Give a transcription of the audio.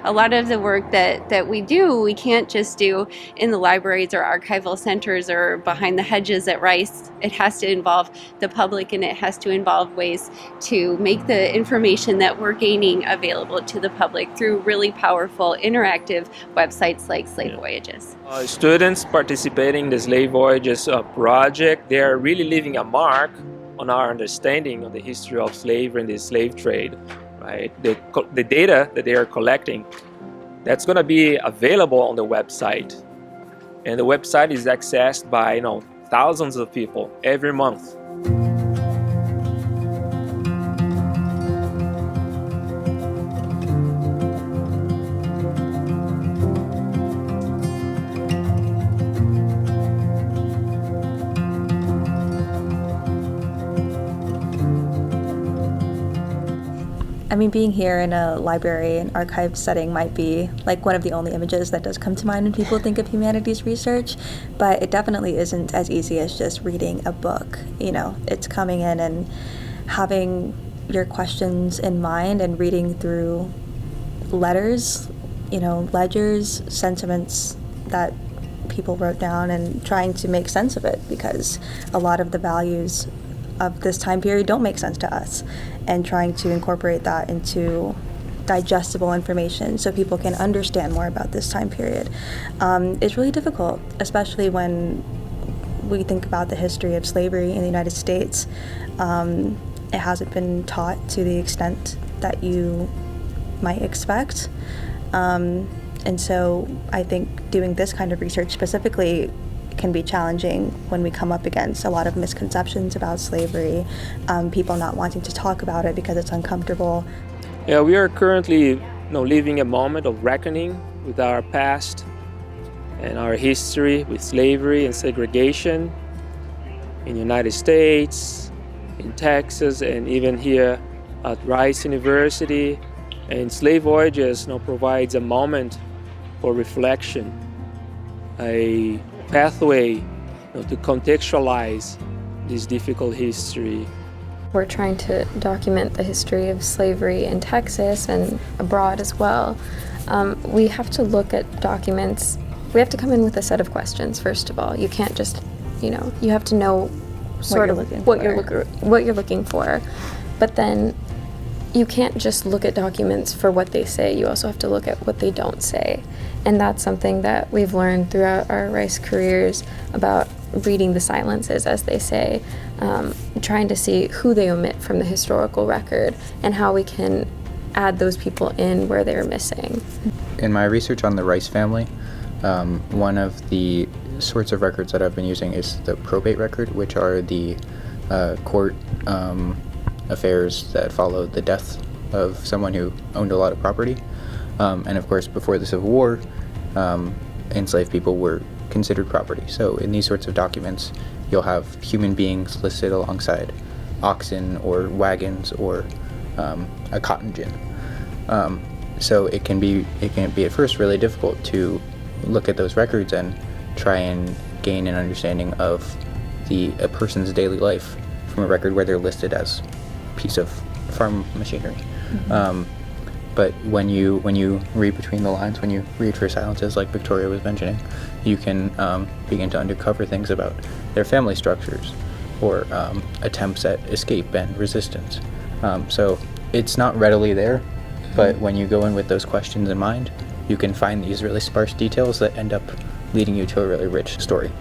a lot of the work that we do, we can't just do in the libraries or archival centers or behind the hedges at Rice. It has to involve the public, and it has to involve ways to make the information that we're gaining available to the public through really powerful interactive websites like Slave Voyages. Students participating in the Slave Voyages project, they are really leaving a mark on our understanding of the history of slavery and the slave trade. Right? The data that they are collecting, that's going to be available on the website. And the website is accessed by thousands of people every month. I mean, being here in a library and archive setting might be like one of the only images that does come to mind when people think of humanities research, but it definitely isn't as easy as just reading a book. It's coming in and having your questions in mind and reading through letters, ledgers, sentiments that people wrote down and trying to make sense of it, because a lot of the values of this time period don't make sense to us, and trying to incorporate that into digestible information so people can understand more about this time period is really difficult, especially when we think about the history of slavery in the United States. It hasn't been taught to the extent that you might expect. And so I think doing this kind of research specifically can be challenging when we come up against a lot of misconceptions about slavery, people not wanting to talk about it because it's uncomfortable. Yeah, we are currently living a moment of reckoning with our past and our history with slavery and segregation in the United States, in Texas, and even here at Rice University. And Slave Voyages provides a moment for reflection, a pathway to contextualize this difficult history. We're trying to document the history of slavery in Texas and abroad as well. We have to look at documents. We have to come in with a set of questions, first of all. You can't just, you have to know sort of what you're looking for. But then you can't just look at documents for what they say. You also have to look at what they don't say. And that's something that we've learned throughout our Rice careers about reading the silences, as they say, trying to see who they omit from the historical record and how we can add those people in where they're missing. In my research on the Rice family, one of the sorts of records that I've been using is the probate record, which are the court affairs that follow the death of someone who owned a lot of property. And of course, before the Civil War, enslaved people were considered property. So in these sorts of documents, you'll have human beings listed alongside oxen or wagons or a cotton gin. So it can be at first really difficult to look at those records and try and gain an understanding of a person's daily life from a record where they're listed as a piece of farm machinery. Mm-hmm. But when you read between the lines, when you read for silences like Victoria was mentioning, you can begin to uncover things about their family structures or attempts at escape and resistance. So it's not readily there, but when you go in with those questions in mind, you can find these really sparse details that end up leading you to a really rich story.